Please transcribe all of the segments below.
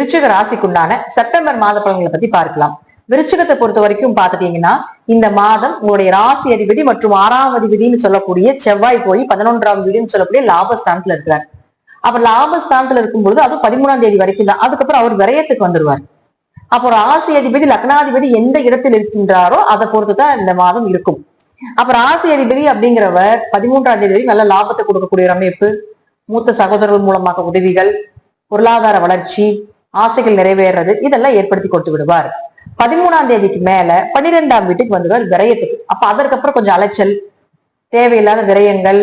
விருச்சிக ராசிக்குண்டான செப்டம்பர் மாத பலன்களை பத்தி பார்க்கலாம். விருச்சிகத்தை பொறுத்த வரைக்கும் பாத்துட்டீங்கன்னா, இந்த மாதம் உங்களுடைய ராசி அதிபதி மற்றும் 6ஆம் அதிபதினு சொல்லக்கூடிய செவ்வாய் போய் 11ஆம் வீடுன்னு சொல்லக்கூடிய லாபஸ்தானத்துல இருக்கிறார். அப்ப லாபஸ்தானத்துல இருக்கும்பொழுது அது 13ஆம் தேதி வரைக்கும் தான். அதுக்கப்புறம் அவர் விரயத்துக்கு வந்துருவார். அப்போ ராசி அதிபதி லக்னாதிபதி எந்த இடத்தில் இருக்கின்றாரோ அதை பொறுத்துதான் இந்த மாதம் இருக்கும். அப்ப ராசி அதிபதி அப்படிங்கிறவர் 13ஆம் தேதி வரைக்கும் நல்ல லாபத்தை கொடுக்கக்கூடிய ஒரு அமைப்பு, மூத்த சகோதரர்கள் மூலமாக உதவிகள், பொருளாதார வளர்ச்சி, ஆசைகள் நிறைவேறது, இதெல்லாம் ஏற்படுத்தி கொடுத்து விடுவார். 13ஆம் தேதிக்கு மேல 12ஆம் வீட்டுக்கு வந்துடுவார் விரயத்துக்கு. அப்ப அதற்கப்புறம் கொஞ்சம் அலைச்சல், தேவையில்லாத விரயங்கள்,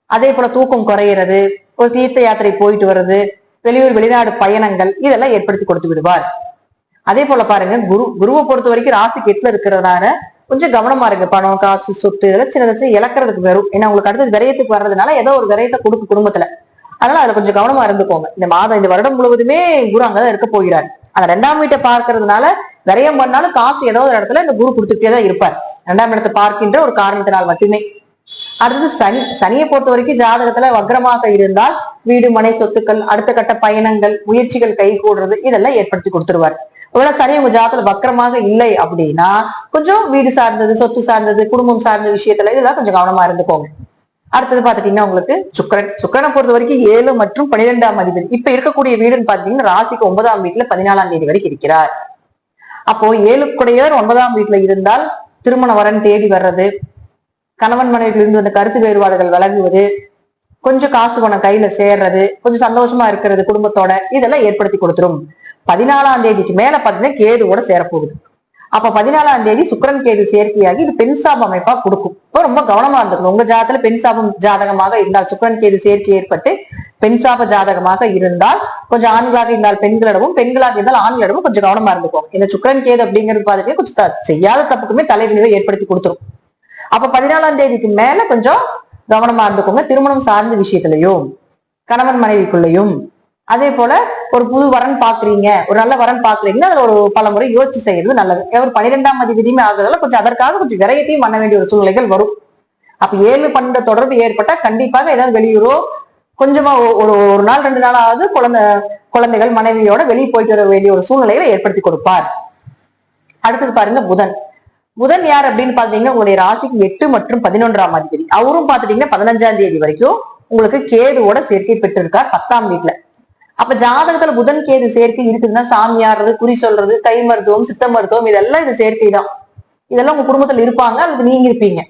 அதே போல தூக்கம் குறையிறது, ஒரு தீர்த்த யாத்திரை போயிட்டு வர்றது, வெளியூர் வெளிநாடு பயணங்கள், இதெல்லாம் ஏற்படுத்தி கொடுத்து விடுவார். அதே போல பாருங்க, குருவை பொறுத்த வரைக்கும் ராசிக்கு 8ல இருக்கிறதால கொஞ்சம் கவனமா இருக்கு. பணம், காசு, சொத்து இதெல்லாம் சின்ன இழக்கிறதுக்கு வரும். ஏன்னா உங்களுக்கு அடுத்தது விரயத்துக்கு வர்றதுனால ஏதோ ஒரு விரயத்தை கொடுக்கு குடும்பத்துல. அதனால அதுல கொஞ்சம் கவனமா இருந்துக்கோங்க. இந்த மாதம், இந்த வருடம் முழுவதுமே குரு அங்கதான் இருக்க போகிறார். அந்த 2ஆம் வீட்டை பார்க்கறதுனால விரயம் பண்ணாலும் காசு ஏதோ ஒரு இடத்துல இந்த குரு கொடுத்துட்டே தான் இருப்பார். 2ஆம் இடத்தை பார்க்கின்ற ஒரு காரணத்தினால் மட்டுமே. அடுத்தது சனியை பொறுத்த வரைக்கும் ஜாதகத்துல வக்ரமாக இருந்தால் வீடு, மனை, சொத்துக்கள், அடுத்த கட்ட பயணங்கள், முயற்சிகள் கை கூடுறது, இதெல்லாம் ஏற்படுத்தி கொடுத்துருவார். ஒருவேளை சனி உங்க ஜாதகத்துல வக்ரமாக இல்லை அப்படின்னா கொஞ்சம் வீடு சார்ந்தது, சொத்து சார்ந்தது, குடும்பம் சார்ந்த விஷயத்துல இதெல்லாம் கொஞ்சம் கவனமா இருந்துக்கோங்க. அடுத்தது பாத்துட்டீங்கன்னா உங்களுக்கு சுக்கிரனை பொறுத்த வரைக்கும் 7 மற்றும் 12ஆம் அதிபதி இப்ப இருக்கக்கூடிய வீடுன்னு பாத்தீங்கன்னா ராசிக்கு 9ஆம் வீட்டுல 14ஆம் தேதி வரைக்கும் இருக்கிறார். அப்போ 7 9ஆம் வீட்டுல இருந்தால் திருமண வரன் தேடி வர்றது, கணவன் மனைவியில் இருந்து அந்த கருத்து வேறுபாடுகள் விலகுவது, கொஞ்சம் காசு பணம் கையில சேர்றது, கொஞ்சம் சந்தோஷமா இருக்கிறது குடும்பத்தோட, இதெல்லாம் ஏற்படுத்தி கொடுத்துரும். 14ஆம் தேதிக்கு மேல பாத்தீங்கன்னா கேதுவோட சேரப்போகுது. அப்ப 14ஆம் தேதி சுக்கிரன் கேது சேர்க்கையாகி இது பெண் சாப அமைப்பா கொடுக்கும். இப்போ ரொம்ப கவனமா இருந்துக்கணும். உங்க ஜாதகத்துல பெண் சாபம் ஜாதகமாக இருந்தால், சுக்கிரன் கேது சேர்க்கை ஏற்பட்டு பெண் சாப ஜாதகமாக இருந்தால் கொஞ்சம் ஆண்களாக இருந்தால் பெண்களிடமும், பெண்களாக இருந்தால் ஆண்களிடமும் கொஞ்சம் கவனமா இருந்துக்கும். இந்த சுக்கிரன் கேது அப்படிங்கிறது பாத்தீங்கன்னா கொஞ்சம் செய்யாத தப்புக்குமே தலைவினைவை ஏற்படுத்தி கொடுத்துரும். அப்ப 14ஆம் தேதிக்கு மேல கொஞ்சம் கவனமா இருந்துக்கோங்க. திருமணம் சார்ந்த விஷயத்திலையும், கணவன் மனைவிக்குள்ளையும், அதே போல ஒரு புது வரன் பாக்குறீங்க, ஒரு நல்ல வரன் பாக்குறீங்கன்னா அதுல ஒரு பல முறை யோசிச்சு செய்யறது நல்லது. ஒரு 12ஆம் அதிபதியுமே ஆகுறதால கொஞ்சம் அதற்காக கொஞ்சம் விரயத்தையும் பண்ண வேண்டிய ஒரு சூழ்நிலைகள் வரும். அப்ப 7 12 தொடர்பு ஏற்பட்டா கண்டிப்பாக ஏதாவது வெளியூரோ கொஞ்சமா ஒரு நாள் 2 நாளாவது குழந்தைகள் மனைவியோட வெளியே போயிட்டு வர வேண்டிய ஒரு சூழ்நிலைகளை ஏற்படுத்தி கொடுப்பார். அடுத்தது பாருங்க புதன் யார் அப்படின்னு பாத்தீங்கன்னா உங்களுடைய ராசிக்கு 8 மற்றும் 11ஆம் அதிபதி. அவரும் பாத்துட்டீங்கன்னா 15ஆம் தேதி வரைக்கும் உங்களுக்கு கேதுவோட சேர்க்கை பெற்றிருக்கார் 10ஆம் வீட்டுல. அப்ப ஜாதகத்துல புதன் கேது சேர்க்கை இருக்குதுன்னா சாமியாடுறது, குறி சொல்றது, கை மருத்துவம், சித்த மருத்துவம், இதெல்லாம் இது சேர்க்கை தான். இதெல்லாம் உங்க குடும்பத்துல இருப்பாங்க, அதுக்கு நீங்க இருப்பீங்க.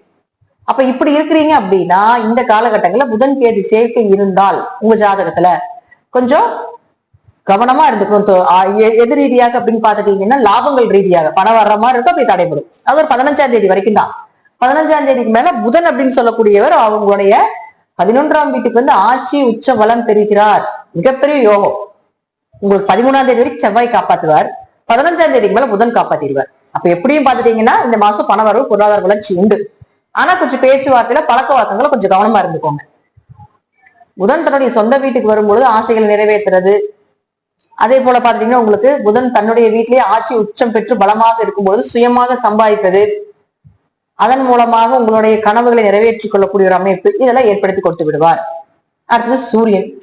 அப்ப இப்படி இருக்கிறீங்க அப்படின்னா இந்த காலகட்டங்கள்ல புதன் கேது சேர்க்கை இருந்தால் உங்க ஜாதகத்துல கொஞ்சம் கவனமா இருந்துக்கணும். எது ரீதியாக அப்படின்னு பாத்துட்டீங்கன்னா லாபங்கள் ரீதியாக பணம் வர்ற மாதிரி இருக்கும், அப்படி தடைபடும். அது ஒரு 15ஆம் தேதி வரைக்கும் தான். 15ஆம் தேதிக்கு மேல புதன் அப்படின்னு சொல்லக்கூடியவர் அவங்களுடைய 11ஆம் வீட்டுக்கு வந்து ஆட்சி உச்ச பலம் பெறுகிறார். மிகப்பெரிய யோகம். உங்களுக்கு 13ஆம் தேதி வரைக்கும் செவ்வாய் காப்பாத்துவார், 15ஆம் தேதிக்கு மேல புதன் காப்பாத்திடுவார். அப்ப எப்படியும் பாத்துட்டீங்கன்னா இந்த மாசம் பண வரவு, பொருளாதார வளர்ச்சி உண்டு. ஆனா கொஞ்சம் பேச்சுவார்த்தையில பழக்க வழக்கங்களை கொஞ்சம் கவனமா இருந்துக்கோங்க. புதன் தன்னுடைய சொந்த வீட்டுக்கு வரும்பொழுது ஆசைகள் நிறைவேற்றுறது, அதே போல பாத்துட்டீங்கன்னா உங்களுக்கு புதன் தன்னுடைய வீட்டிலேயே ஆட்சி உச்சம் பெற்று பலமாக இருக்கும்பொழுது சுயமாக சம்பாதிப்பது, அதன் மூலமாக உங்களுடைய கனவுகளை நிறைவேற்றிக் கொள்ளக்கூடிய ஒரு அமைப்பு, இதெல்லாம் ஏற்படுத்தி கொடுத்து விடுவார். அடுத்தது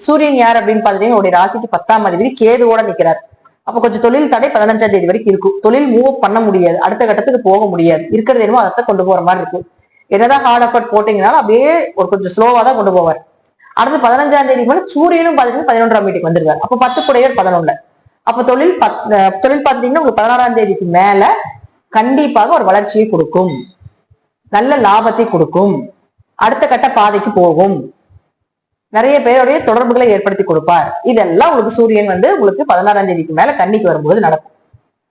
சூரியன் யார் அப்படின்னு பாத்தீங்கன்னா உங்களுடைய ராசிக்கு 10ஆம் அதிபதி கேதுவோட நிற்கிறார். அப்ப கொஞ்சம் தொழில் தடை 15ஆம் தேதி வரைக்கும் இருக்கும். தொழில் மூவ் பண்ண முடியாது, அடுத்த கட்டத்துக்கு போக முடியாது, இருக்கிறது என்னமோ அதை கொண்டு போற மாதிரி இருக்கும். என்னதான் ஹார்ட் எஃபர்ட் போட்டீங்கன்னாலும் அப்படியே ஒரு கொஞ்சம் ஸ்லோவா தான் கொண்டு போவார். அடுத்து 15ஆம் தேதி மேல சூரியனும் பாத்தீங்கன்னா 11ஆம் வீட்டுக்கு வந்துருவார். அப்ப 10 குடையர் 11. அப்ப தொழில் பாத்தீங்கன்னா உங்களுக்கு 16ஆம் தேதிக்கு மேல கண்டிப்பாக ஒரு வளர்ச்சியை கொடுக்கும், நல்ல லாபத்தை கொடுக்கும், அடுத்த கட்ட பாதைக்கு போகும், நிறைய பேருடைய தொடர்புகளை ஏற்படுத்தி கொடுப்பார். இதெல்லாம் உங்களுக்கு சூரியன் வந்து உங்களுக்கு 16ஆம் தேதிக்கு மேல கன்னிக்கு வரும்போது நடக்கும்.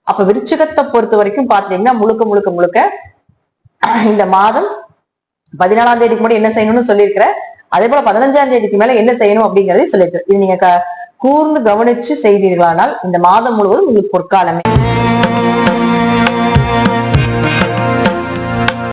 அப்ப விருச்சிகத்தை பொறுத்த வரைக்கும் பாத்தீங்கன்னா முழுக்க இந்த மாதம் 14ஆம் தேதிக்கு முன்னாடி என்ன செய்யணும்னு சொல்லியிருக்கிற, அதே போல 15ஆம் தேதிக்கு மேல என்ன செய்யணும் அப்படிங்கறதையும் சொல்லியிருக்கு. இது நீங்க கூர்ந்து கவனிச்சு செய்தீர்களானால் இந்த மாதம் முழுவதும் உங்களுக்கு பொற்காலமே.